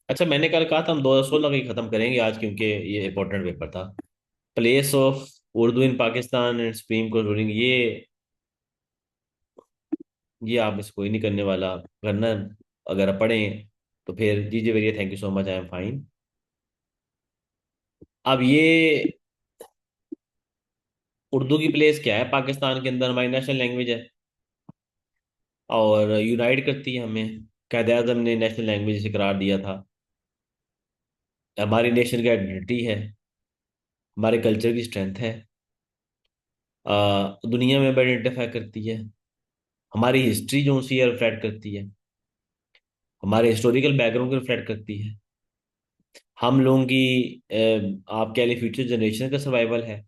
अच्छा, मैंने कल कहा था हम 2016 का ही खत्म करेंगे आज, क्योंकि ये इंपॉर्टेंट पेपर था। Place of Urdu in Pakistan and supreme court ruling, ये आप इस कोई नहीं करने वाला। वरना अगर आप पढ़ें तो फिर जी जी very thank you so much, I am fine. अब ये उर्दू की प्लेस क्या है पाकिस्तान के अंदर? हमारी नेशनल लैंग्वेज है और यूनाइट करती है हमें। कायदे आज़म ने नेशनल लैंग्वेज से करार दिया था। हमारी नेशन की आइडेंटिटी है, हमारे कल्चर की स्ट्रेंथ है, दुनिया में भी आइडेंटिफाई करती है। हमारी हिस्ट्री जो सी है रिफ्लेक्ट करती है, हमारे हिस्टोरिकल बैकग्राउंड को रिफ्लेक्ट करती है। हम लोगों की आप कह लें फ्यूचर जनरेशन का सर्वाइवल है।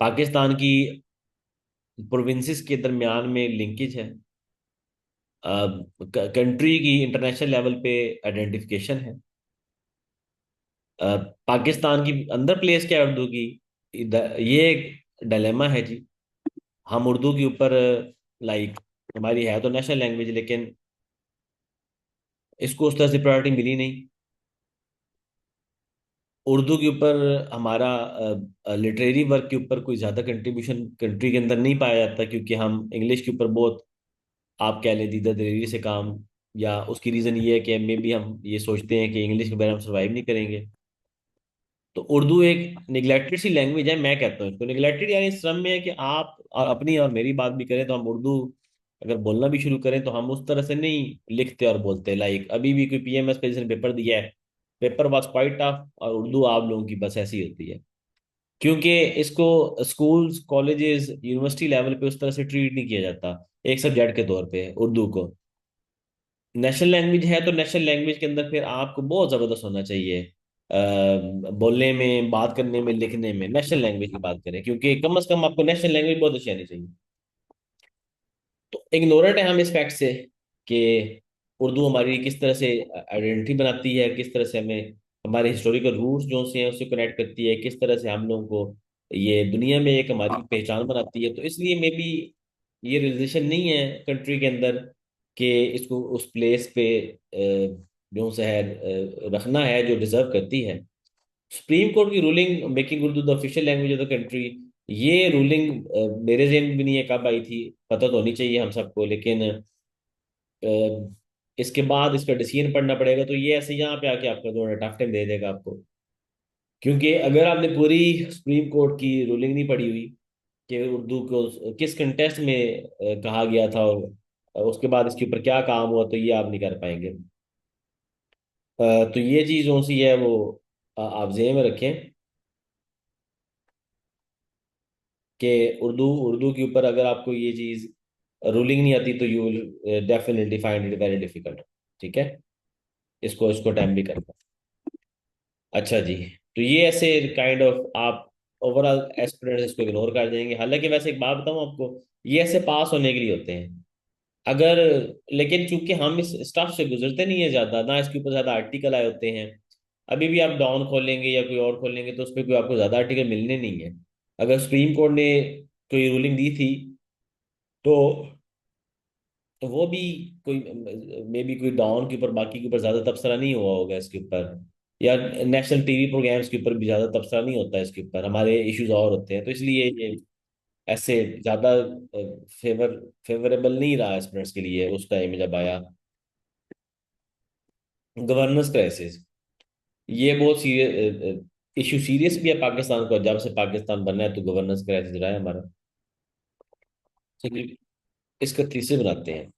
पाकिस्तान की प्रोविंसेस के दरमियान में लिंकेज है। कंट्री की इंटरनेशनल लेवल पे आइडेंटिफिकेशन है। पाकिस्तान की अंदर प्लेस क्या है उर्दू की? ये एक डिलेमा है जी। हम उर्दू के ऊपर लाइक हमारी है तो नेशनल लैंग्वेज, लेकिन इसको उस तरह से प्रायोरिटी मिली नहीं। उर्दू के ऊपर हमारा लिटरेरी वर्क के ऊपर कोई ज़्यादा कंट्रीब्यूशन कंट्री के अंदर नहीं पाया जाता, क्योंकि हम इंग्लिश के ऊपर बहुत आप कह लें दीदा दिलेरी से काम, या उसकी रीज़न ये है कि मे भी हम ये सोचते हैं कि इंग्लिश के बगैर हम सर्वाइव नहीं करेंगे। तो उर्दू एक निगलेक्टेड सी लैंग्वेज है, मैं कहता हूँ इसको निगलेक्टेड, यानी इस श्रम में है कि आप और अपनी और मेरी बात भी करें तो हम उर्दू अगर बोलना भी शुरू करें तो हम उस तरह से नहीं लिखते और बोलते। लाइक अभी भी कोई पीएमएस का जिसने पेपर दिया है, पेपर वाज क्वाइट टफ, और उर्दू आप लोगों की बस ऐसी होती है। क्योंकि इसको स्कूल्स कॉलेजेस यूनिवर्सिटी लेवल पे उस तरह से ट्रीट नहीं किया जाता एक सब्जेक्ट के तौर पे उर्दू को। नेशनल लैंग्वेज है तो नेशनल लैंग्वेज के अंदर फिर आपको बहुत ज़बरदस्त होना चाहिए। बोलने में, बात करने में, लिखने में नेशनल लैंग्वेज की बात करें, क्योंकि कम से कम आपको नेशनल लैंग्वेज बहुत अच्छी आनी चाहिए। तो इग्नोरेंट है हम इस फैक्ट से कि उर्दू हमारी किस तरह से आइडेंटिटी बनाती है, किस तरह से हमें हमारे हिस्टोरिकल रूट्स जो से हैं उससे कनेक्ट करती है, किस तरह से हम लोगों को ये दुनिया में एक हमारी पहचान बनाती है। तो इसलिए मे बी ये रियलाइजेशन नहीं है कंट्री के अंदर कि इसको उस प्लेस पे जो से है रखना है जो डिजर्व करती है। सुप्रीम कोर्ट की ruling making Urdu the official language of the country, ये रूलिंग मेरे ज़हन में भी नहीं है कब आई थी। पता तो होनी चाहिए हम सबको, लेकिन इसके बाद इसका डिसीजन पढ़ना पड़ेगा, तो ये ऐसे यहाँ पे आके आपका जो टफ टाइम दे देगा आपको। क्योंकि अगर आपने पूरी सुप्रीम कोर्ट की रूलिंग नहीं पढ़ी हुई कि उर्दू को किस कंटेस्ट में कहा गया था और उसके बाद इसके ऊपर क्या काम हुआ, तो ये आप नहीं कर पाएंगे। तो ये चीज़ जो सी है वो आप जेब में रखें कि उर्दू उर्दू के ऊपर अगर आपको ये चीज़ रूलिंग नहीं आती तो you will definitely find it very difficult. ठीक है, इसको इसको टाइम भी करना। अच्छा जी, तो ये ऐसे काइंड ऑफ आप ओवरऑल एस्पिरेंट्स इसको इग्नोर कर देंगे। हालांकि वैसे एक बात बताऊं आपको, ये ऐसे पास होने के लिए होते हैं। अगर लेकिन चूंकि हम इस स्टफ से गुजरते नहीं है ज़्यादा, ना इसके ऊपर ज़्यादा आर्टिकल आए होते हैं। अभी भी आप डाउन खोलेंगे या कोई और खोलेंगे तो उस पर कोई आपको ज़्यादा आर्टिकल मिलने नहीं है। अगर सुप्रीम कोर्ट ने कोई रूलिंग दी थी तो वो भी कोई मे बी कोई डॉन के ऊपर बाकी के ऊपर ज्यादा तबसरा नहीं हुआ होगा इसके ऊपर, या नेशनल टीवी प्रोग्राम्स के ऊपर भी ज्यादा तबसरा नहीं होता है इसके ऊपर, हमारे इश्यूज और होते हैं। तो इसलिए ये ऐसे ज्यादा फेवरेबल नहीं रहा स्टूडेंट्स के लिए उस टाइम में जब आया। गवर्नेंस क्राइसिस, ये बहुत सीरियस इशू, सीरियस भी है पाकिस्तान को। जब से पाकिस्तान बना है तो गवर्नेंस क्राइसिस रहा है हमारा। चलिए, इसका तीसरे बनाते हैं।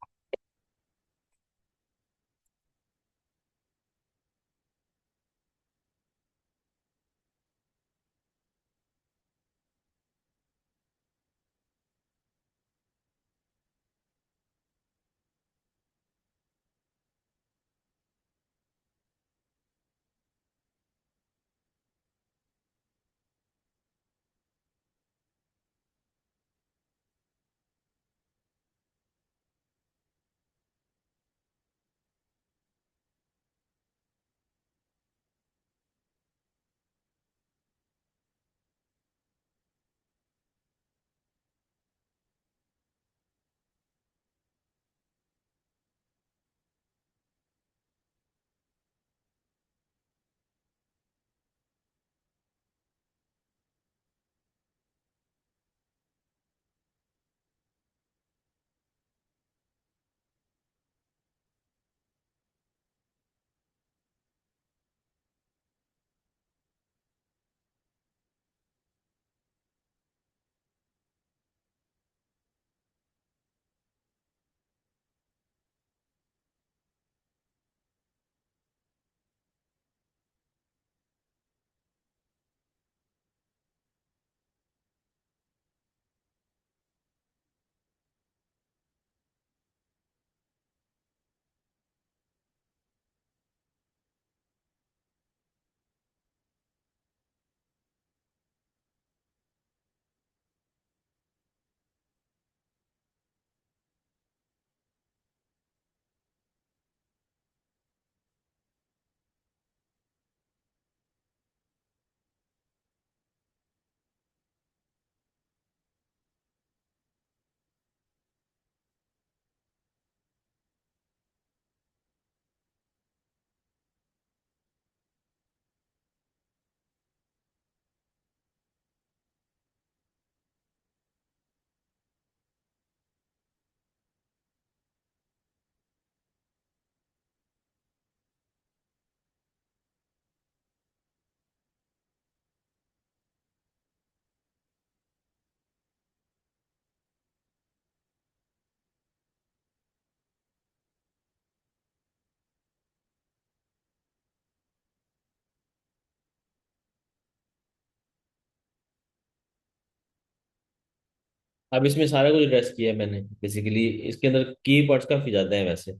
अब इसमें सारा कुछ एड्रेस किया है मैंने बेसिकली। इसके अंदर की वर्ड्स काफी ज्यादा है वैसे।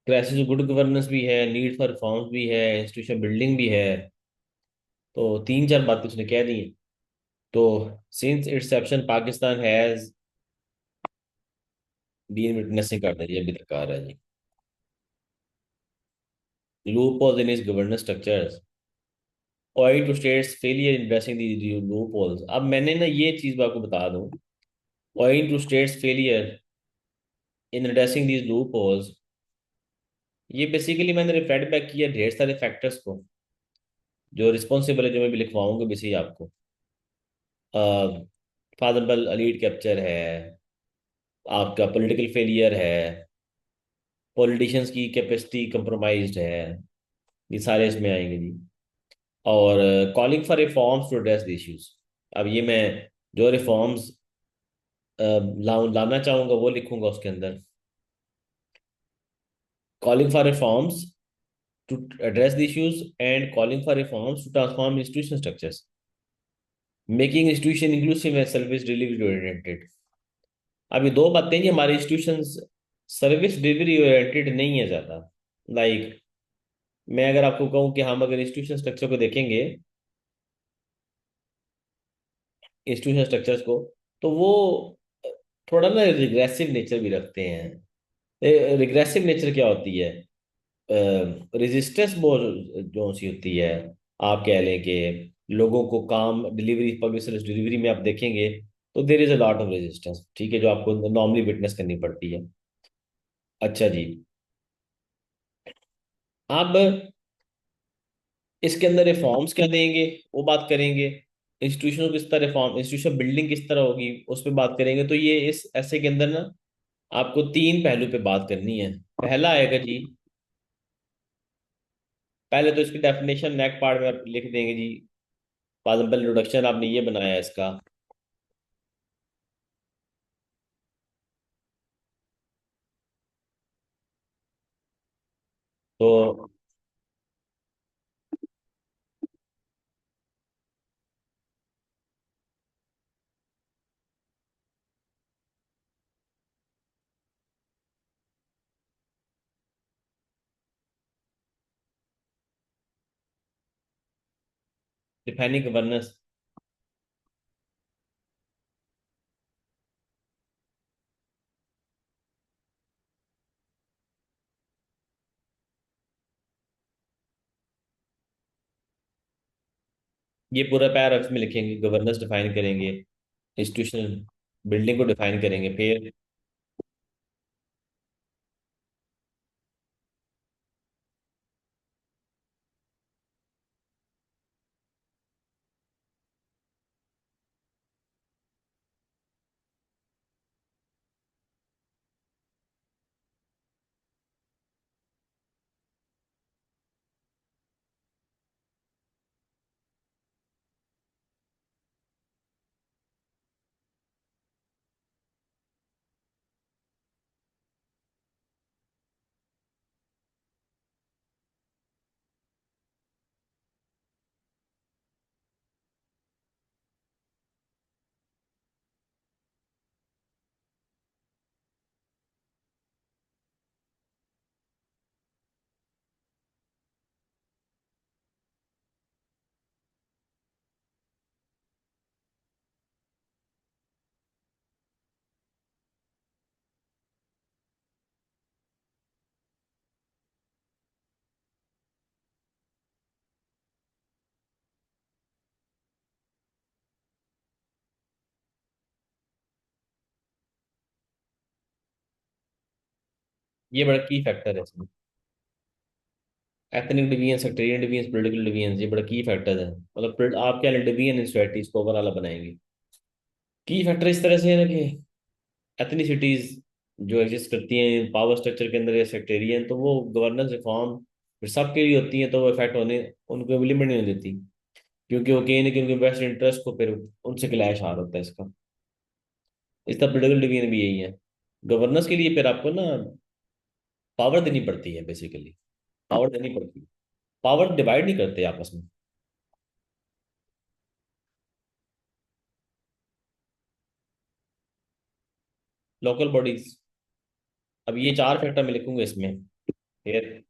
क्राइसिस गुड गवर्नेंस भी है, नीड फॉर रिफॉर्म्स भी है, इंस्टीट्यूशन बिल्डिंग भी है। तो तीन चार बातें उसने कह दी हैं। तो since its inception Pakistan has been witnessing कर रही है अभी तक आ रहा है जी। loopholes in its governance structures owing to states failure in addressing the loopholes। अब मैंने ना ये चीज आपको बता दूं, owing to states failure in addressing these loopholes, ये बेसिकली मैंने रिफ्लेक्ट बैक किया ढेर सारे फैक्टर्स को जो रिस्पॉन्सिबल है, जो मैं भी लिखवाऊंगा बेसिकली आपको। फॉर एग्जाम्पल लीड कैप्चर है, आपका पॉलिटिकल फेलियर है, पॉलिटिशियंस की कैपेसिटी कंप्रोमाइज्ड है, ये सारे इसमें आएंगे जी। और calling for reforms to address the issues. अब ये मैं जो रिफॉर्म्स लाना चाहूंगा वो लिखूंगा उसके अंदर। Calling for reforms to address the issues and calling for reforms to transform institution structures, making institution inclusive and service delivery oriented. अब ये दो बातें जी, हमारे इंस्टीट्यूशन सर्विस डिलीवरी ओरिएंटेड नहीं है ज़्यादा। लाइक मैं अगर आपको कहूँ कि हम अगर इंस्टीट्यूशन स्ट्रक्चर को देखेंगे, इंस्टीट्यूशन स्ट्रक्चर्स को, तो वो थोड़ा ना रिग्रेसिव नेचर भी रखते हैं। रिग्रेसिव नेचर क्या होती है? रेजिस्टेंस बहुत जो सी होती है। आप कह लें कि लोगों को काम डिलीवरी, पब्लिक सर्विस डिलीवरी में आप देखेंगे तो there is a lot of resistance, ठीक है, जो आपको नॉर्मली विटनेस करनी पड़ती है। अच्छा जी। अब इसके अंदर रिफॉर्म्स क्या देंगे वो बात करेंगे। इंस्टीट्यूशन किस तरह रिफॉर्म, इंस्टीट्यूशन बिल्डिंग किस तरह होगी उस पर बात करेंगे। तो ये इस ऐसे के अंदर ना आपको तीन पहलू पे बात करनी है। पहला आएगा जी, पहले तो इसकी डेफिनेशन नेक पार्ट में आप लिख देंगे जी। फॉर एग्जाम्पल इंट्रोडक्शन आपने ये बनाया है इसका। तो डिफाइनिंग गवर्नेंस, ये पूरा पैराग्राफ में लिखेंगे, गवर्नेंस डिफाइन करेंगे, इंस्टीट्यूशनल बिल्डिंग को डिफाइन करेंगे, फिर ये बड़ा की फैक्टर है इसमें। Ethnic division, sectarian division, political division, ये बड़ा की फैक्टर है। मतलब आप क्या डिवीजन इन सोसाइटीज को ओवरऑल बनाएंगे। की फैक्टर इस तरह से है ना कि एथनिसिटीज जो एग्जिस्ट करती हैं पावर स्ट्रक्चर के अंदर या सेक्टेरियन, तो वो गवर्नेंस रिफॉर्म फिर सबके लिए होती हैं, तो वो इफेक्ट होने उनको लिमिट नहीं देती, क्योंकि वो कहीं ना कहीं उनके बेस्ट इंटरेस्ट को फिर उनसे क्लैश आ रहा होता है इसका। इसका पॉलिटिकल डिवीजन भी यही है। गवर्नेंस के लिए फिर आपको ना पावर देनी पड़ती है बेसिकली, पावर देनी पड़ती है। पावर डिवाइड नहीं करते आपस में। Local bodies. अब ये चार फैक्टर मैं लिखूंगा इसमें। फिर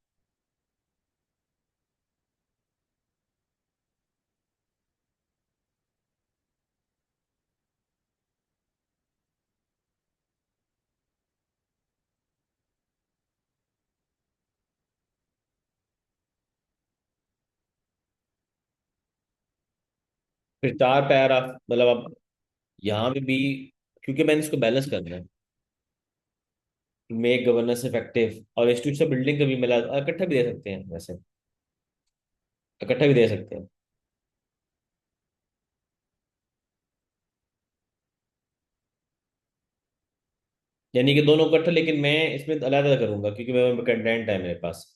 फिर चार पैराग्राफ मतलब अब यहाँ पे भी, क्योंकि मैंने इसको बैलेंस करना है, मेक गवर्नेंस इफेक्टिव और इंस्टीट्यूशन बिल्डिंग का भी मिला, इकट्ठा भी दे सकते हैं वैसे, इकट्ठा भी दे सकते हैं। यानी कि दोनों इकट्ठा, लेकिन मैं इसमें अलग करूंगा क्योंकि मैं कंटेंट है मेरे पास।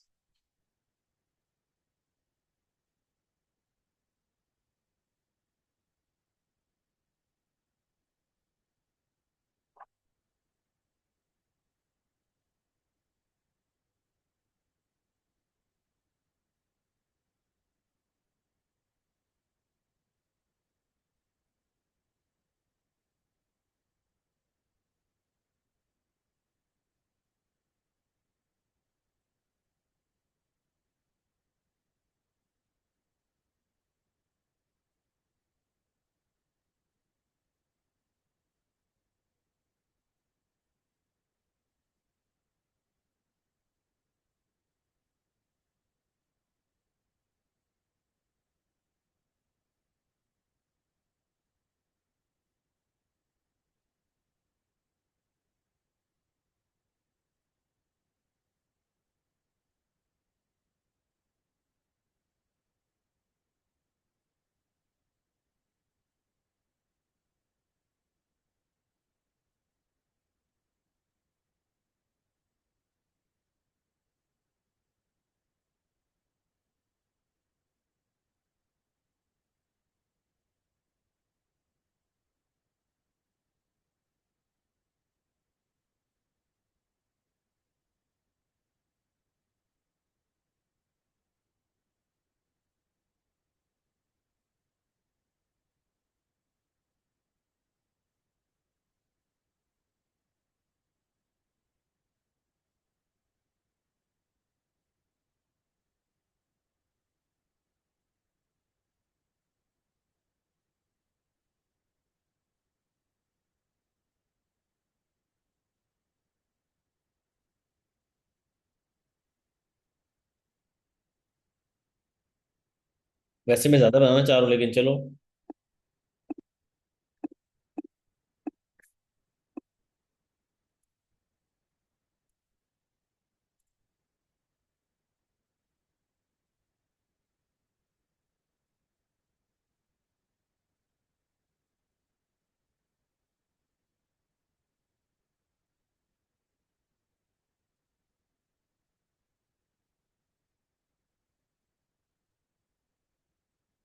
वैसे मैं ज्यादा बनाना चाह रहा हूँ, लेकिन चलो।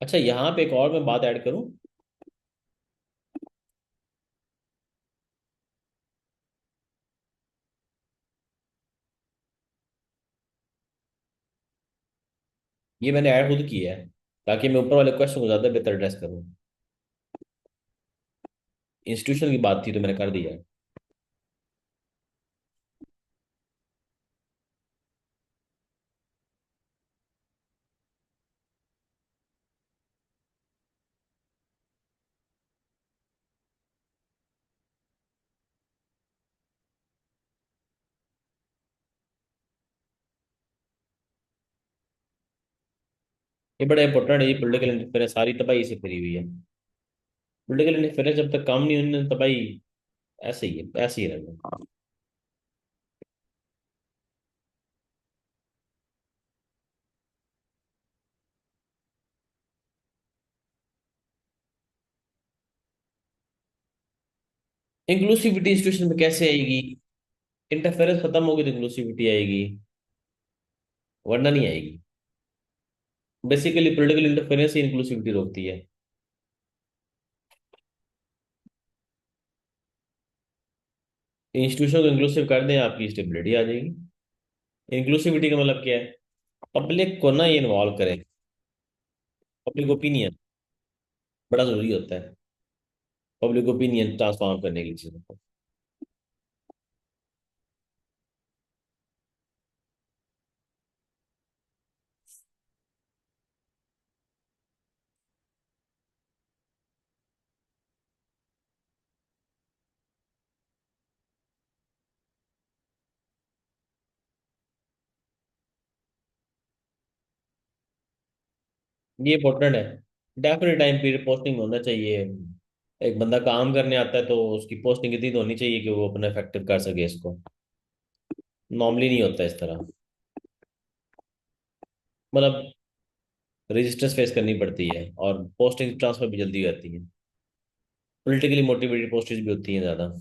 अच्छा, यहाँ पे एक और मैं बात ऐड करूँ। ये मैंने ऐड खुद की है ताकि मैं ऊपर वाले क्वेश्चन को ज्यादा बेहतर एड्रेस करूँ। इंस्टीट्यूशन की बात थी तो मैंने कर दिया है। ये बड़ा इंपॉर्टेंट है, ये पॉलिटिकल इंटरफेरेंस सारी तबाही से भरी हुई है। पॉलिटिकल इंटरफेरेंस जब तक काम नहीं होने तबाही ऐसे ही है, ऐसे ही रहेगा। इंक्लूसिविटी इंस्टीट्यूशन में कैसे आएगी? इंटरफेरेंस खत्म होगी तो इंक्लूसिविटी आएगी, वरना नहीं आएगी। बेसिकली पॉलिटिकल इंटरफेरेंस ही इंक्लूसिविटी रोकती है। इंस्टीट्यूशन को इंक्लूसिव कर दें, आपकी स्टेबिलिटी आ जाएगी। इंक्लूसिविटी का मतलब क्या है? पब्लिक को ना ये इन्वॉल्व करें, पब्लिक ओपिनियन बड़ा जरूरी होता है, पब्लिक ओपिनियन ट्रांसफॉर्म करने के लिए चीजों को। ये इंपॉर्टेंट है। डेफिनेट टाइम पीरियड पोस्टिंग होना चाहिए। एक बंदा काम करने आता है तो उसकी पोस्टिंग इतनी तो होनी चाहिए कि वो अपना इफेक्टिव कर सके इसको। नॉर्मली नहीं होता इस तरह। मतलब रेजिस्टेंस फेस करनी पड़ती है और पोस्टिंग ट्रांसफर भी जल्दी हो जाती है। पॉलिटिकली मोटिवेटेड पोस्टेज भी होती हैं ज़्यादा।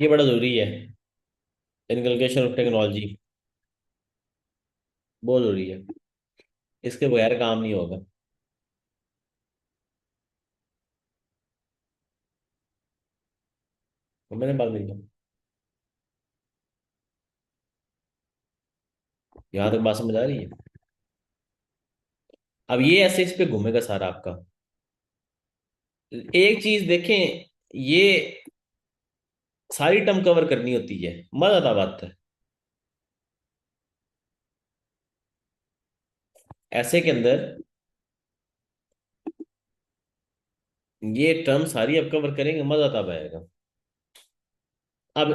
ये बड़ा ज़रूरी है। इनकलकेशन ऑफ टेक्नोलॉजी बहुत ज़रूरी है। इसके बगैर काम नहीं होगा। तो मैंने बात नहीं की। यहाँ तक बात समझ आ रही है। अब ये ऐसे इस पे घूमेगा सारा आपका। एक चीज देखें, ये सारी टर्म कवर करनी होती है, मजा आता बात है। ऐसे के अंदर ये टर्म सारी अब कवर करेंगे, मजा तब आएगा। अब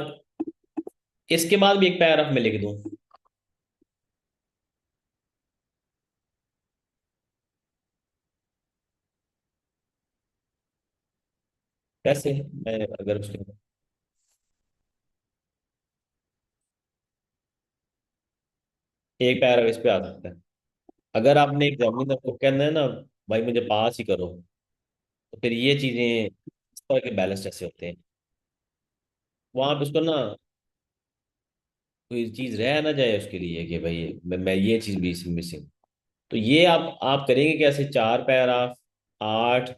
इसके बाद भी एक पैराग्राफ में लिख दूं। कैसे? मैं अगर उसके एक पैराग्राफ इस पे आ सकता है। अगर आपने एग्जामिनर को कहना है ना, भाई मुझे पास ही करो, तो फिर ये चीजें इस तरह के बैलेंस ऐसे होते हैं। वहां पे उसको ना कोई चीज रह ना जाए उसके लिए कि भाई मैं ये चीज भी मिसिंग। तो ये आप करेंगे कैसे? चार पैराग्राफ, आठ,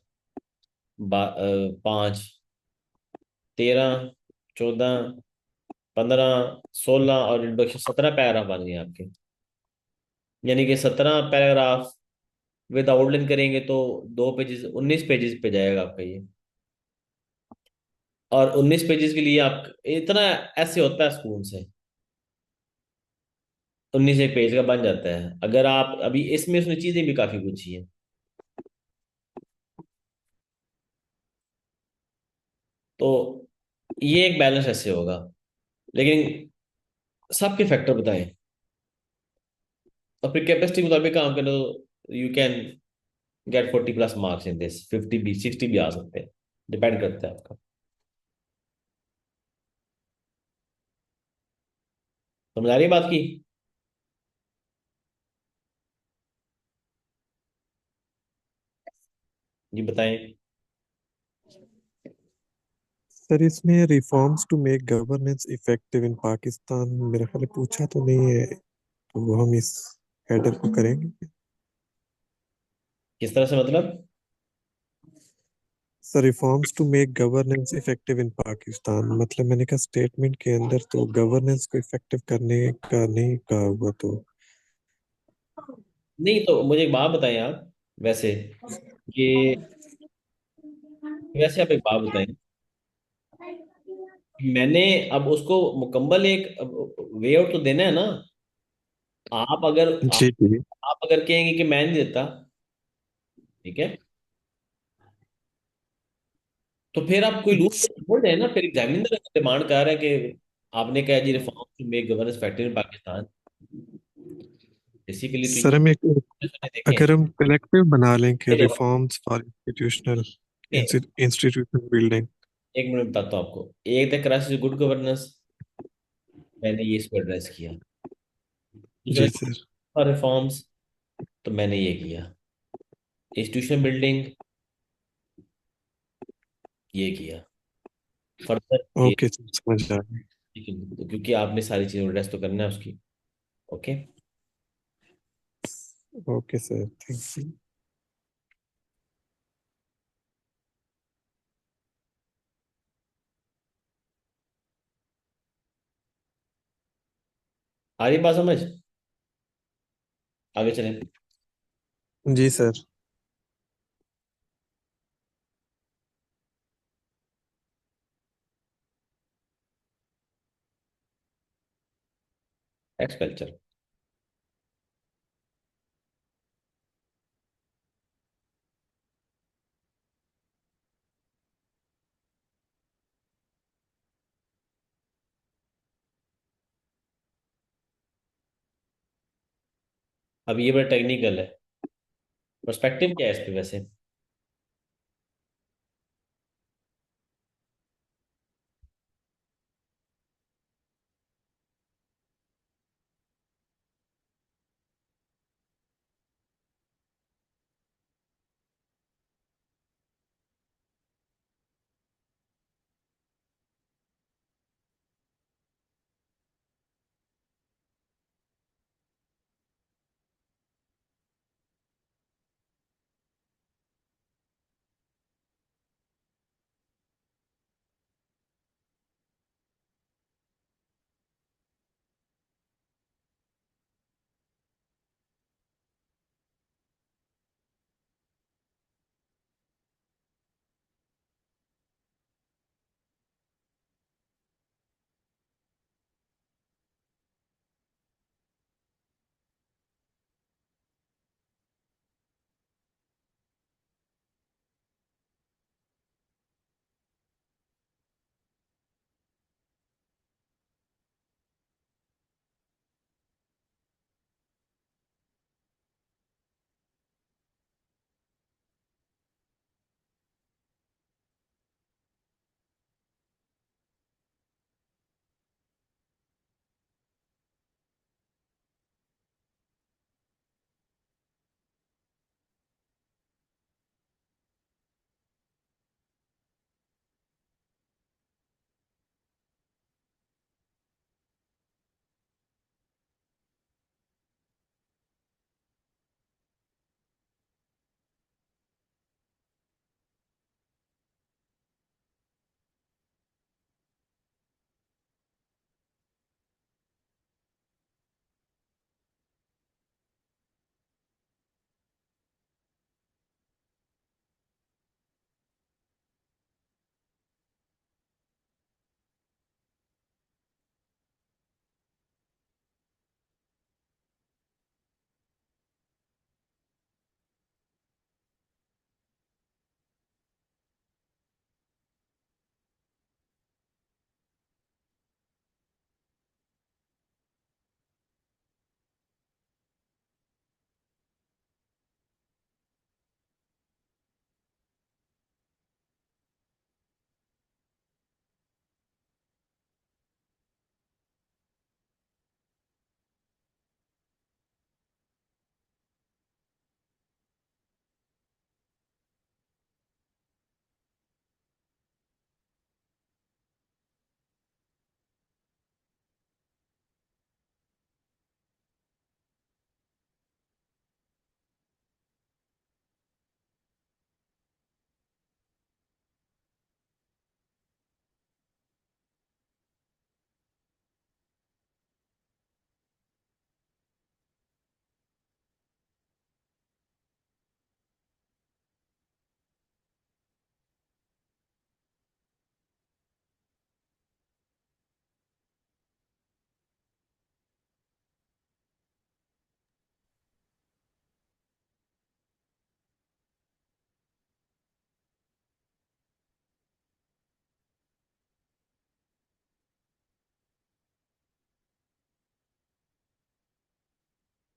5, 13, 14, 15, 16 और इंट्रोडक्शन, 17 पैराग्राफ बन गए आपके। यानी कि 17 पैराग्राफ विद आउटलाइन करेंगे तो 2 पेजेस, 19 पेजेस पे जाएगा आपका ये। और 19 पेजेस के लिए आप इतना ऐसे होता है स्कूल से, 19 एक पेज का बन जाता है। अगर आप अभी इसमें उसने चीजें भी काफी पूछी है। तो ये एक बैलेंस ऐसे होगा। लेकिन सबके फैक्टर बताएं और फिर कैपेसिटी के मुताबिक काम करें तो you can get 40+ marks in this. 50 भी, 60 भी आ सकते हैं। डिपेंड करता है आपका। समझ आ रही है बात की? जी बताएं। सर इसमें reforms to make governance effective in Pakistan मेरे ख्याल में पूछा तो नहीं है, तो हम इस हेडर को करेंगे। किस तरह से मतलब? Sir reforms to make governance effective in Pakistan मतलब मैंने कहा स्टेटमेंट के अंदर तो गवर्नेंस को इफेक्टिव करने का नहीं कहा हुआ तो। नहीं तो मुझे एक बात बताएं आप। वैसे कि वैसे आप एक बात बताएं। मैंने अब उसको मुकम्मल एक वे आउट तो देना है ना। आप अगर जी जी। आप अगर कहेंगे कि मैं नहीं देता, ठीक है, तो फिर आप कोई रूल बोल रहे हैं ना। फिर एग्जामिनर डिमांड कर रहा है कि आपने कहा जी reform to make governance factor in Pakistan. Basically तो सर हम एक, ये देखें। अगर हम कलेक्टिव बना लें कि ये देखो, रिफॉर्म्स फॉर इंस्टीट्यूशनल नहीं, इंस्टीट्यूशन बिल्डिंग। एक मिनट बताता हूँ आपको। एक द क्राइसिस गुड गवर्नेंस, मैंने ये इसको एड्रेस किया। जी दूसरा सर। रिफॉर्म्स, तो मैंने ये किया। इंस्टीट्यूशन बिल्डिंग, ये किया। फर्दर ये, ओके सर समझ आ गया। क्योंकि आपने सारी चीज़ें एड्रेस तो करना है उसकी। Okay. Okay sir thank you. आ रही बात समझ? आगे चलें। जी सर। Text culture. अब ये बड़ा टेक्निकल है। पर्सपेक्टिव क्या है इस पे वैसे?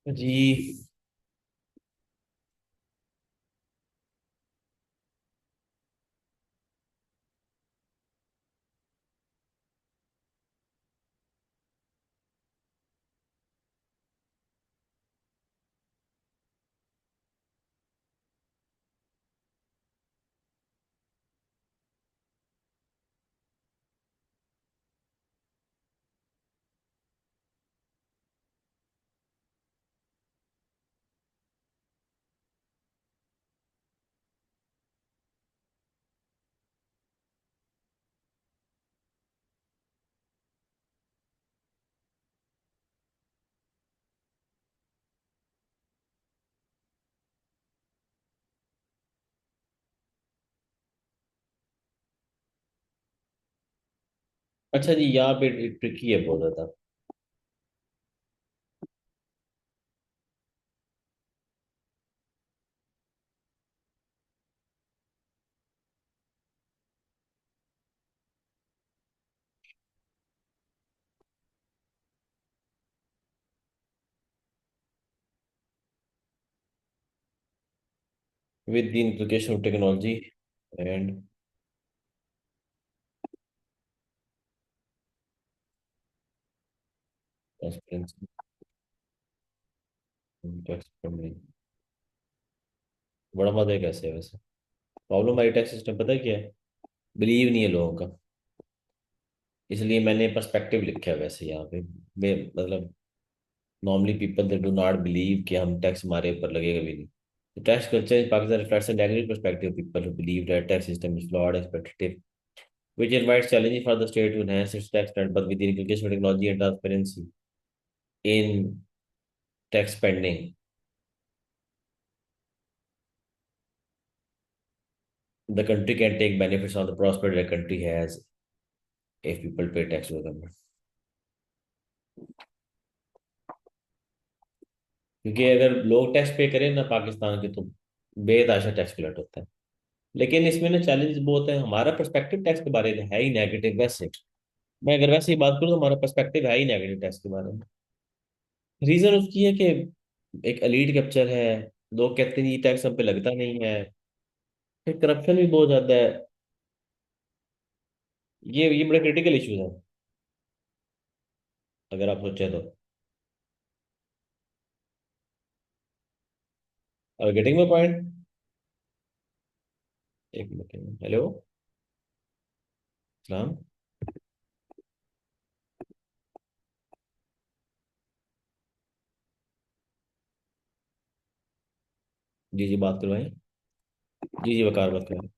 जी। अच्छा जी, यहाँ पे ट्रिकी है बहुत ज्यादा। with the inculcation of technology and transparency in tax filing। बड़ा मजा है कैसे है वैसे। प्रॉब्लम आई टैक्स सिस्टम पता है क्या है? बिलीव नहीं है लोगों का। इसलिए मैंने पर्सपेक्टिव लिखा है वैसे यहाँ पे। मतलब normally people they do not believe कि हम टैक्स हमारे ऊपर लगेगा भी नहीं। The tax culture in Pakistan reflects a negative perspective of people who believe that tax system is flawed, expectative, which invites challenges for the state to enhance its tax net, but with the inculcation of technology and transparency in tax spending, the country can take benefits of the prosperity the country has if people pay tax to the government। क्योंकि अगर लोग tax पे करें ना पाकिस्तान के तो बेतहाशा tax collect होता है। लेकिन इसमें ना चैलेंजेस बहुत है। हमारा पर्सपेक्टिव टैक्स के बारे में है ही नेगेटिव वैसे। मैं अगर वैसे ही बात करूँ तो हमारा पर्सपेक्टिव है ही नेगेटिव टैक्स के बारे में। रीजन उसकी है कि एक एलीट कैप्चर है। लोग कहते हैं ये टैक्स हम पे लगता नहीं है। फिर करप्शन भी बहुत ज्यादा है। ये बड़े क्रिटिकल इश्यूज हैं अगर आप सोचे तो। और गेटिंग माय पॉइंट। एक मिनट। हेलो। सलाम। जी जी बात करवाएं। जी जी वकार बात करवाएं।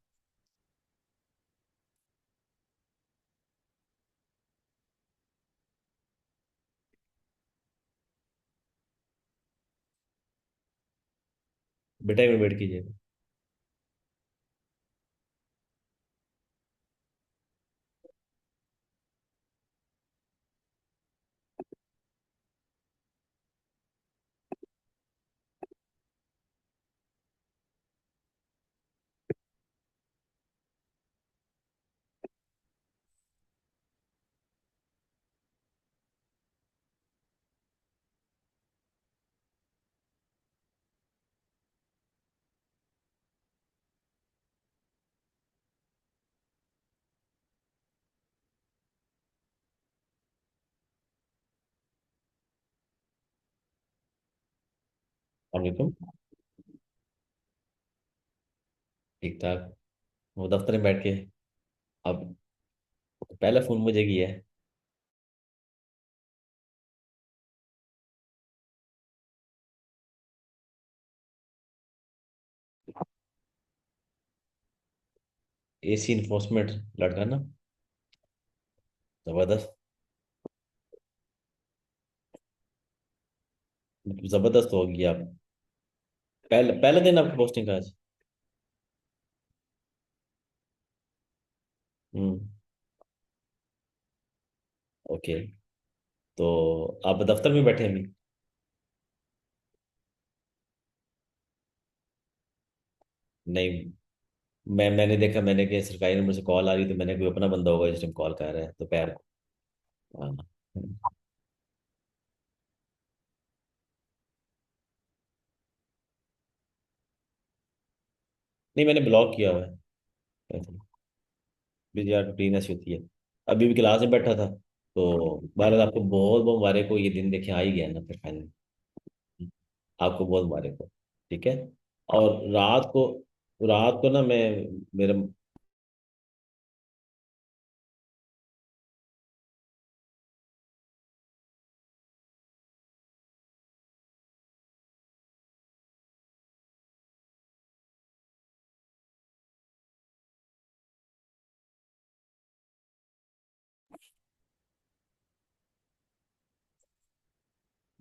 बेटा एक मिनट वेट कीजिए। वालेकुम। ठीक ठाक। वो दफ्तर में बैठ के अब पहला फोन मुझे किया है। एसी इन्फोर्समेंट लड़का ना। जबरदस्त। जबरदस्त होगी आप। पहले पहले दिन आपकी पोस्टिंग का आज। हम्म। ओके। तो आप दफ्तर में बैठे हैं अभी? नहीं। मैंने देखा मैंने कि सरकारी नंबर से कॉल आ रही तो मैंने कोई अपना बंदा होगा जिस टाइम कॉल कर रहा है दोपहर को। हाँ। नहीं मैंने ब्लॉक किया हुआ है। भी यार रूटीन ऐसी होती है। अभी भी क्लास में बैठा था तो भारत आपको बहुत बहुत मुबारक को ये दिन देखे आ ही गया ना फिर फाइनल। आपको बहुत मुबारक हो। ठीक है। और रात को ना मैं मेरा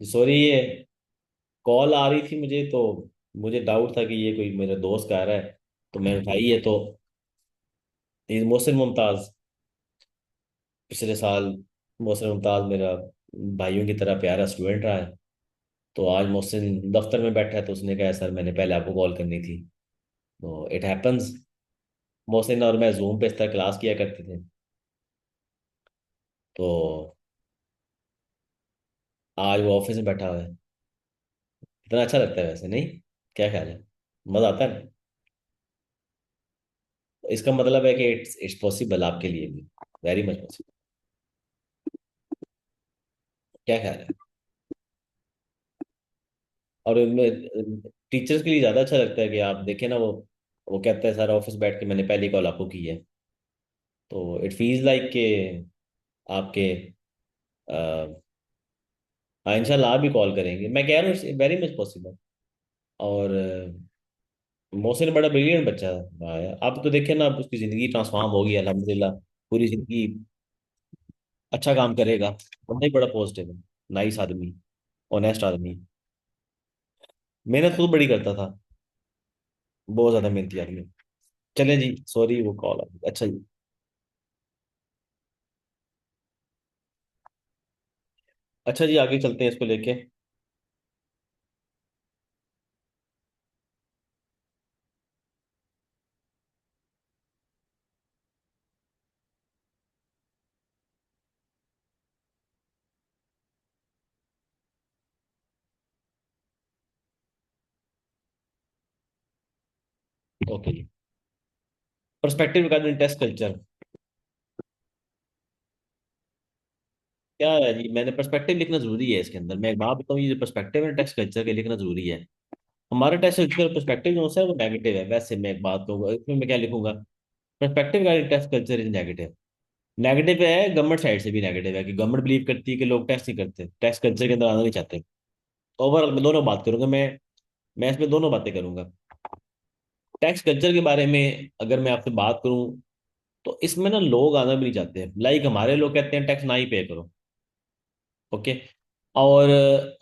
सॉरी ये कॉल आ रही थी मुझे तो मुझे डाउट था कि ये कोई मेरा दोस्त का आ रहा है तो मैं उठाई है तो ये मोहसिन मुमताज पिछले साल मोहसिन मुमताज मेरा भाइयों की तरह प्यारा स्टूडेंट रहा है। तो आज मोहसिन दफ्तर में बैठा है तो उसने कहा सर मैंने पहले आपको कॉल करनी थी। तो इट हैपन्स। मोहसिन और मैं जूम पे इस तरह क्लास किया करते थे। तो आज वो ऑफिस में बैठा हुआ है। इतना अच्छा लगता है वैसे नहीं? क्या ख्याल है? मजा आता है ना? इसका मतलब है कि इट्स इट्स पॉसिबल आपके लिए भी, वेरी मच पॉसिबल। क्या ख्याल है? और टीचर्स के लिए ज़्यादा अच्छा लगता है कि आप देखें ना, वो कहता है सारा ऑफिस बैठ के मैंने पहली कॉल आपको की है, तो इट फील्स लाइक कि आपके हाँ इंशाल्लाह आप भी कॉल करेंगे, मैं कह रहा हूँ वेरी मच पॉसिबल। और मोहसिन बड़ा ब्रिलियंट बच्चा रहा है, आप तो देखे ना, आप उसकी ज़िंदगी ट्रांसफॉर्म होगी अल्हम्दुलिल्लाह, पूरी ज़िंदगी अच्छा काम करेगा। बंदा ही बड़ा पॉजिटिव है, नाइस आदमी, ऑनेस्ट आदमी, मेहनत खुद बड़ी करता था, बहुत ज़्यादा मेहनती आदमी। चले जी, सॉरी वो कॉल आ गई। अच्छा जी। अच्छा जी, आगे चलते हैं इसको लेके। ओके जी, पर्सपेक्टिव रिगार्डिंग टेस्ट कल्चर। क्या है जी, मैंने पर्सपेक्टिव लिखना जरूरी है इसके अंदर, मैं एक बात बताऊँ, ये जो पर्सपेक्टिव है टेस्ट कल्चर के लिखना जरूरी है। हमारा टेस्ट कल्चर पर्सपेक्टिव जो है वो नेगेटिव है, वैसे मैं एक बात कहूँगा, इसमें मैं क्या लिखूंगा? Perspective regarding test culture is negative. Negative है, गवर्नमेंट साइड से भी नेगेटिव है कि गवर्नमेंट बिलीव करती है कि लोग टेस्ट नहीं करते, टेस्ट कल्चर के अंदर आना नहीं चाहते। ओवरऑल मैं दोनों बात करूंगा, मैं इसमें दोनों बातें करूंगा। टैक्स कल्चर के बारे में अगर मैं आपसे बात करूं, तो इसमें ना लोग आना भी नहीं चाहते, लाइक हमारे लोग कहते हैं टैक्स ना ही पे करो। ओके। और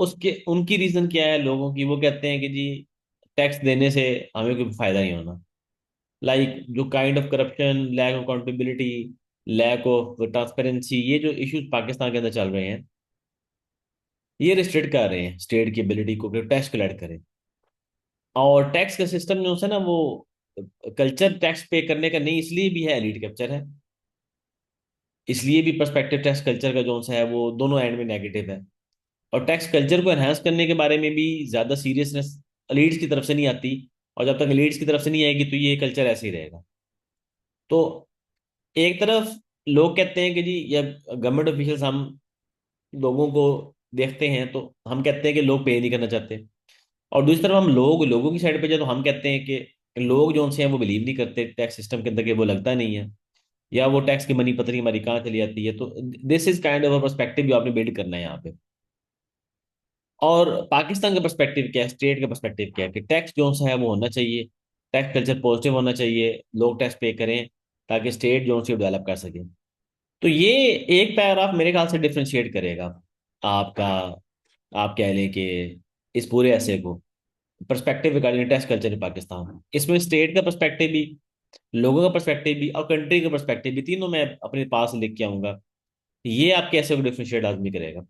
उसके उनकी रीजन क्या है लोगों की, वो कहते हैं कि जी टैक्स देने से हमें कोई फायदा नहीं होना। लाइक जो kind of corruption, lack of accountability, lack of transparency, ये जो इश्यूज पाकिस्तान के अंदर चल रहे हैं, ये रिस्ट्रिक्ट कर रहे हैं स्टेट की एबिलिटी को कि टैक्स कलेक्ट करें। और टैक्स का सिस्टम जो है ना, वो कल्चर टैक्स पे करने का नहीं, इसलिए भी है एलीट कैप्चर है, इसलिए भी पर्सपेक्टिव टैक्स कल्चर का जो सा है वो दोनों एंड में नेगेटिव है। और टैक्स कल्चर को एनहांस करने के बारे में भी ज्यादा सीरियसनेस लीड्स की तरफ से नहीं आती, और जब तक लीड्स की तरफ से नहीं आएगी तो ये कल्चर ऐसे ही रहेगा। तो एक तरफ लोग कहते हैं कि जी, या गवर्नमेंट ऑफिशियल्स, हम लोगों को देखते हैं तो हम कहते हैं कि लोग पे नहीं करना चाहते, और दूसरी तरफ हम लोगों की साइड पे जाए तो हम कहते हैं कि लोग जो उनसे हैं वो बिलीव नहीं करते टैक्स सिस्टम के अंदर, कि वो लगता नहीं है, या वो टैक्स की मनी पता नहीं हमारी कहाँ चली जाती है। तो this is kind of perspective जो आपने बिल्ड करना है यहाँ पे। और पाकिस्तान का पर्सपेक्टिव क्या है, स्टेट का पर्सपेक्टिव क्या है, कि टैक्स जो सा है वो होना चाहिए, टैक्स कल्चर पॉजिटिव होना चाहिए, लोग टैक्स पे करें ताकि स्टेट जो से डेवलप कर सके। तो ये एक पैराग्राफ मेरे ख्याल से डिफ्रेंशिएट करेगा आपका, आप कह लें कि इस पूरे ऐसे को, perspective regarding tax culture in Pakistan, इसमें स्टेट का पर्सपेक्टिव भी, लोगों का पर्सपेक्टिव भी, और कंट्री का पर्सपेक्टिव भी, तीनों मैं अपने पास लिख के आऊंगा। ये आप कैसे डिफ्रेंशिएट आदमी करेगा,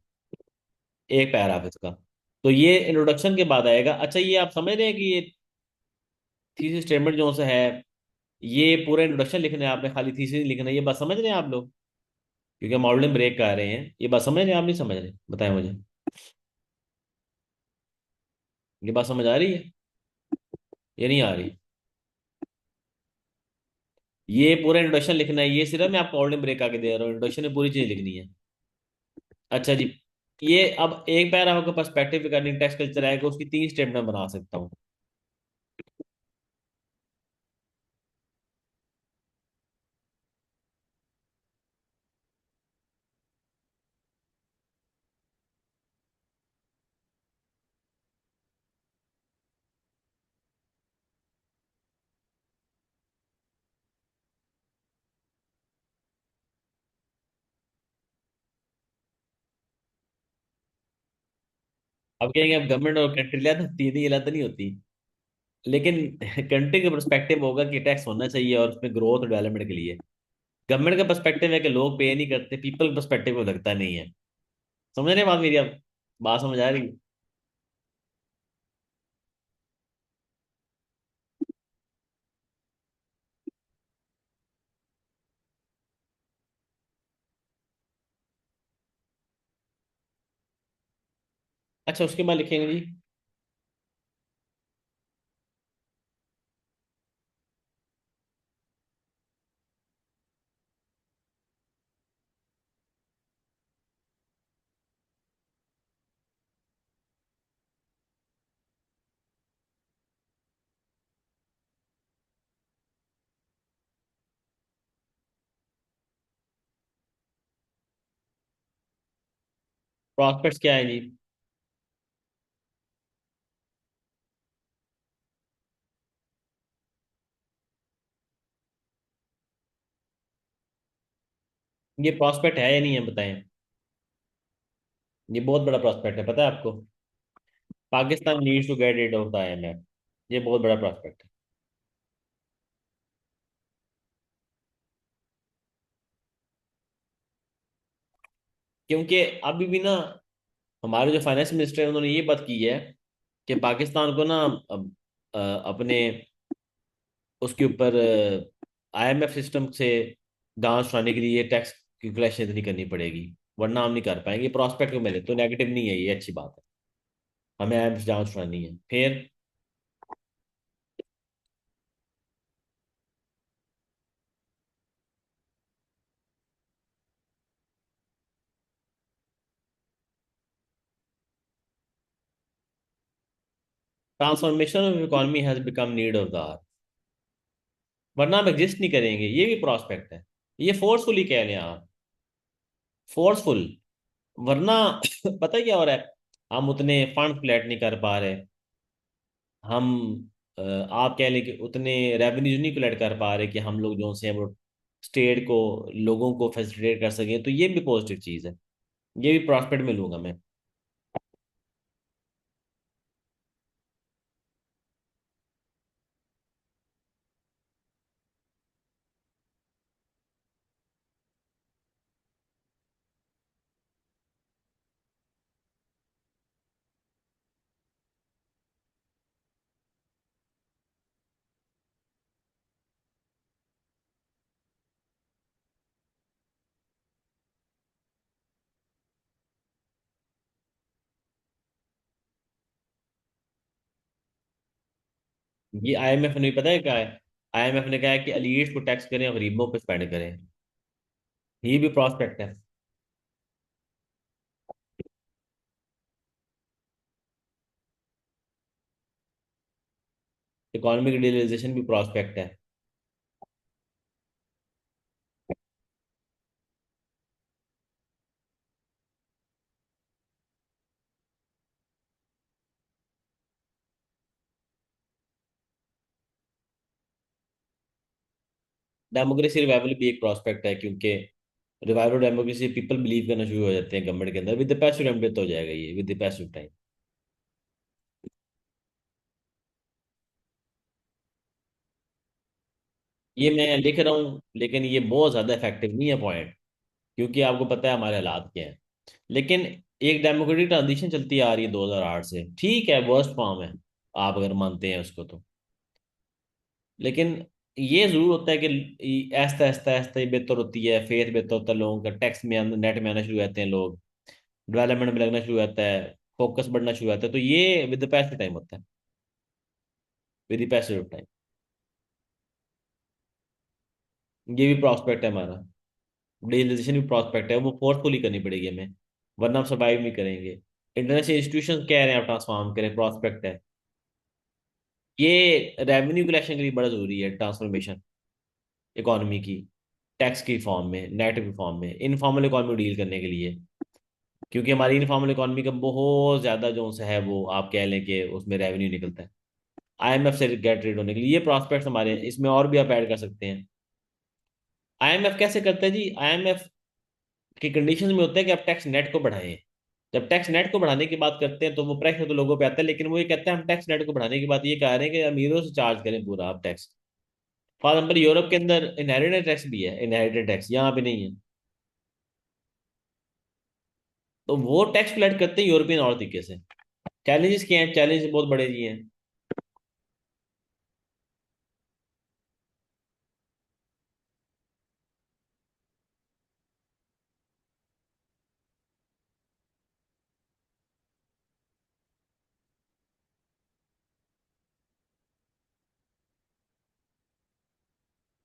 एक पैराग्राफ इसका। तो ये इंट्रोडक्शन के बाद आएगा। अच्छा, ये आप समझ रहे हैं कि ये थीसिस स्टेटमेंट जो सा है, ये पूरा इंट्रोडक्शन लिखना है आपने, खाली थीसिस नहीं लिखना है, ये बात समझ रहे हैं आप लोग? क्योंकि मॉडलिंग ब्रेक कर रहे हैं, ये बात समझ रहे हैं आप, नहीं समझ रहे? बताएं मुझे, ये बात समझ आ रही है, ये नहीं आ रही? ये पूरा इंट्रोडक्शन लिखना है, ये सिर्फ मैं आपको मॉडलिंग ब्रेक आके दे रहा हूँ, इंट्रोडक्शन में पूरी चीज लिखनी है। अच्छा जी, ये अब एक पैराग्राफ का पर्सपेक्टिव रिगार्डिंग टेक्स्ट कल्चर आएगा, उसकी तीन स्टेप मैं बना सकता हूँ। अब कहेंगे अब गवर्नमेंट और कंट्री अलग होती है, नहीं अलग नहीं होती, लेकिन कंट्री का पर्सपेक्टिव होगा कि टैक्स होना चाहिए और उसमें ग्रोथ और डेवलपमेंट के लिए। गवर्नमेंट का पर्सपेक्टिव है कि लोग पे नहीं करते, पीपल पर्सपेक्टिव को लगता नहीं है। समझ रहे हैं बात मेरी अब? बात समझ आ रही है? अच्छा, उसके बाद लिखेंगे जी, प्रॉस्पेक्ट्स क्या है जी? ये प्रॉस्पेक्ट है या नहीं है बताएं। ये बहुत बड़ा प्रॉस्पेक्ट है, पता है आपको? Pakistan needs to get rid of the IMF। ये बहुत बड़ा प्रॉस्पेक्ट है। क्योंकि अभी भी ना, हमारे जो फाइनेंस मिनिस्टर है उन्होंने ये बात की है कि पाकिस्तान को ना अब, अपने उसके ऊपर IMF सिस्टम से दांव छुड़ाने के लिए टैक्स की कलेक्शन इतनी करनी पड़ेगी, वरना हम नहीं कर पाएंगे। प्रॉस्पेक्ट को मिले तो नेगेटिव नहीं है, ये अच्छी बात है। हमें IMF से दांव छुड़ानी है। फिर transformation of economy has become need of the hour, वरना हम एग्जिस्ट नहीं करेंगे, ये भी प्रॉस्पेक्ट है। ये फोर्सफुली कह रहे हैं आप, फोर्सफुल। वरना पता है क्या हो रहा है? हम उतने फंड कलेक्ट नहीं कर पा रहे। हम आप कह लें कि उतने रेवेन्यू नहीं कलेक्ट कर पा रहे कि हम लोग जो से हैं वो स्टेट को, लोगों को फैसिलिटेट कर सकें। तो ये भी पॉजिटिव चीज़ है, ये भी प्रॉस्पेक्ट में लूंगा मैं। ये IMF ने पता है क्या है? IMF ने कहा है कि एलिट्स को टैक्स करें और गरीबों पर स्पेंड करें। ये भी प्रॉस्पेक्ट है। इकोनॉमिक डिलिटरेशन भी प्रॉस्पेक्ट है। डेमोक्रेसी रिवाइवल भी एक प्रॉस्पेक्ट है, क्योंकि रिवाइवल डेमोक्रेसी पीपल बिलीव करना शुरू हो जाते हैं गवर्नमेंट के अंदर। विद द पैसिव टाइम तो हो जाएगा ये, विद द पैसिव टाइम। ये मैं लिख रहा हूँ, लेकिन ये बहुत ज्यादा इफेक्टिव नहीं है पॉइंट, क्योंकि आपको पता है हमारे हालात क्या हैं। लेकिन एक डेमोक्रेटिक ट्रांजिशन चलती आ रही है 2008 से, ठीक है वर्स्ट फॉर्म है, आप अगर मानते हैं उसको तो। लेकिन ये जरूर होता है कि ऐसा ऐसा ऐसा ही बेहतर होती है, फेथ बेहतर होता है लोगों का, टैक्स में नेट में आना शुरू हो जाते हैं लोग, डेवलपमेंट में लगना शुरू हो जाता है, फोकस बढ़ना शुरू हो जाता है। तो ये विद द पैसिव टाइम होता है, विद द पैसिव टाइम। ये भी प्रॉस्पेक्ट है हमारा। डिजिटलाइजेशन भी प्रॉस्पेक्ट है, वो फोर्सफुली करनी पड़ेगी हमें, वरना हम सर्वाइव नहीं करेंगे। इंटरनेशनल इंस्टीट्यूशन कह रहे हैं आप ट्रांसफॉर्म करें, प्रॉस्पेक्ट है। ये रेवेन्यू कलेक्शन के लिए बड़ा जरूरी है ट्रांसफॉर्मेशन इकोनॉमी की, टैक्स की फॉर्म में, नेट की फॉर्म में, इनफॉर्मल इकोनॉमी डील करने के लिए। क्योंकि हमारी इनफॉर्मल इकोनॉमी का बहुत ज्यादा जो सा है वो आप कह लें कि उसमें रेवेन्यू निकलता है। IMF से गेट रेड होने के लिए ये प्रॉस्पेक्ट्स हमारे हैं। इसमें और भी आप ऐड कर सकते हैं। IMF कैसे करता है जी? IMF की कंडीशंस में होता है कि आप टैक्स नेट को बढ़ाएं। जब टैक्स नेट को बढ़ाने की बात करते हैं तो वो प्रेशर तो लोगों पे आता है, लेकिन वो ये कहते हैं हम टैक्स नेट को बढ़ाने की बात ये कह रहे हैं कि अमीरों से चार्ज करें पूरा आप टैक्स। फॉर एग्जाम्पल यूरोप के अंदर इनहेरिटेड टैक्स भी है, इनहेरिटेड टैक्स यहाँ पे नहीं है। तो वो टैक्स कलेक्ट करते हैं यूरोपियन और तरीके से। चैलेंजेस क्या हैं? चैलेंज बहुत बड़े जी हैं।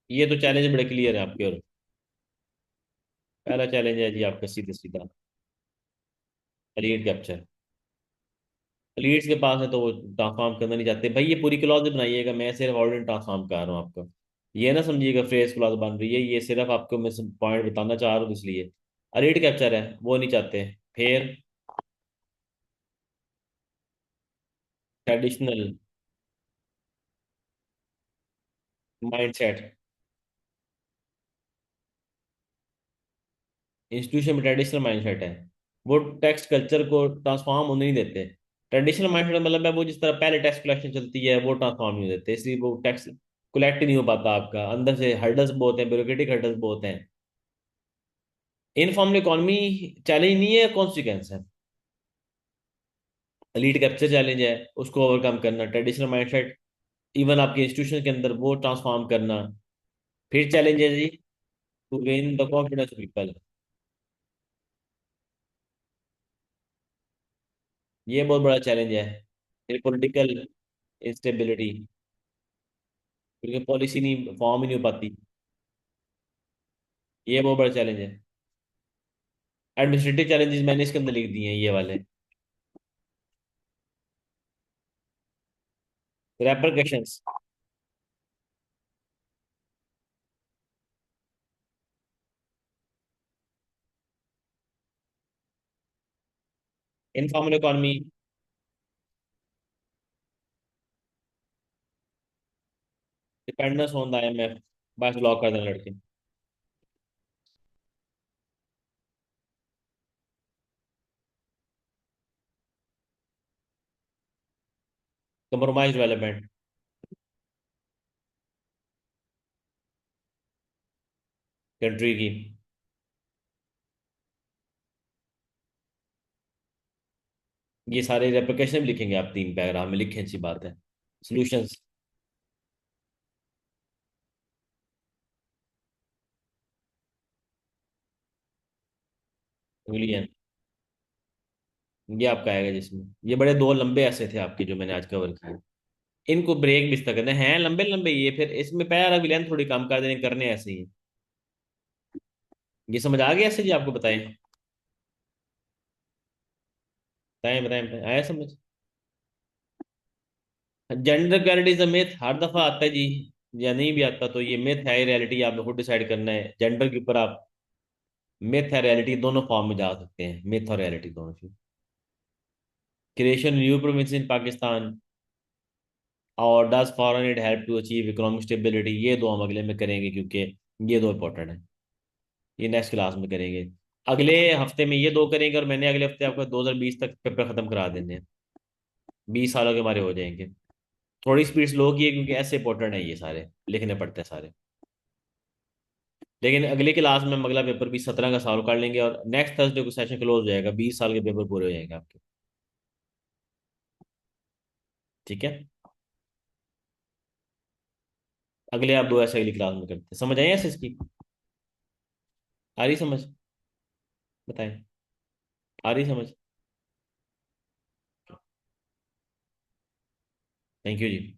ये तो चैलेंज बड़े क्लियर है आपके। और पहला चैलेंज है जी आपका सीधे सीधा, लीड कैप्चर। लीड्स के पास है तो वो ट्रांसफॉर्म करना नहीं चाहते। भाई ये पूरी क्लॉज बनाइएगा, मैं सिर्फ ऑर्डिनरी ट्रांसफॉर्म कर रहा हूँ आपको। ये ना समझिएगा फ्रेज क्लॉज बन रही है, ये सिर्फ आपको मैं पॉइंट बताना चाह रहा हूँ इसलिए। लीड कैप्चर है वो नहीं चाहते। फिर ट्रेडिशनल माइंडसेट। इंस्टीट्यूशन में ट्रेडिशनल माइंडसेट है, वो टेक्स्ट कल्चर को ट्रांसफॉर्म होने नहीं देते। ट्रेडिशनल माइंडसेट मतलब है वो जिस तरह पहले टेक्स्ट कलेक्शन चलती है वो ट्रांसफॉर्म नहीं देते, इसलिए वो टेक्स्ट कलेक्ट नहीं हो पाता, आपका अंदर से हर्डल्स बहुत हैं, ब्यूरोक्रेटिक हर्डल्स बहुत हैं। इनफॉर्मल इकोनॉमी चैलेंज नहीं है, कॉन्सिक्वेंस है। लीड कैप्चर चैलेंज है, उसको ओवरकम करना। ट्रेडिशनल माइंडसेट इवन आपके इंस्टीट्यूशन के अंदर वो ट्रांसफॉर्म करना। फिर चैलेंज है जी, to gain the confidence of people. ये बहुत बड़ा चैलेंज है। फिर पॉलिटिकल इंस्टेबिलिटी, क्योंकि पॉलिसी नहीं फॉर्म ही नहीं हो पाती। ये बहुत बड़ा चैलेंज है। एडमिनिस्ट्रेटिव चैलेंजेस मैंने इसके अंदर लिख दिए हैं ये वाले। Repercussions. Informal economy. Dependence on the IMF। बस ब्लॉक कर देना लड़के। कंप्रोमाइज डेवलपमेंट कंट्री की। ये सारे रेपरकशन भी लिखेंगे आप, 3 पैराग्राफ में लिखें, अच्छी बात है। सॉल्यूशंस। विलियन। ये आपका आएगा जिसमें, ये बड़े दो लंबे ऐसे थे आपके जो मैंने आज कवर किए। इनको ब्रेक भी इस तरह करने हैं, लंबे लंबे, ये फिर इसमें पैरा विलियन थोड़ी कम कर देने, करने ऐसे ही। ये समझ आ गया ऐसे जी, आपको बताएं? बताएं बताएं बताएं, आया समझ? Gender equality is a myth, हर दफा आता है जी, या नहीं भी आता तो ये मिथ है, रियलिटी आपने खुद डिसाइड करना है जेंडर के ऊपर आप। मिथ है रियलिटी दोनों फॉर्म में जा सकते हैं, मिथ और रियलिटी दोनों चीज। Creation new province in Pakistan और does foreign aid help to achieve economic stability, ये दो हम अगले में करेंगे, क्योंकि ये दो इंपॉर्टेंट है। ये नेक्स्ट क्लास में करेंगे। अगले हफ्ते में ये दो करेंगे, और मैंने अगले हफ्ते आपको 2020 तक पेपर खत्म करा देने हैं। 20 सालों के हमारे हो जाएंगे। थोड़ी स्पीड स्लो की है क्योंकि ऐसे इंपॉर्टेंट है, ये सारे लिखने पड़ते हैं सारे। लेकिन अगले क्लास में हम अगला पेपर भी 17 का सॉल्व कर लेंगे, और नेक्स्ट थर्सडे को सेशन क्लोज हो जाएगा, 20 साल के पेपर पूरे हो जाएंगे आपके। ठीक है। अगले आप दो ऐसे अगली क्लास में करते हैं, समझ आए ऐसे इसकी? आ रही समझ? बताएं। आ रही समझ? Thank you ji.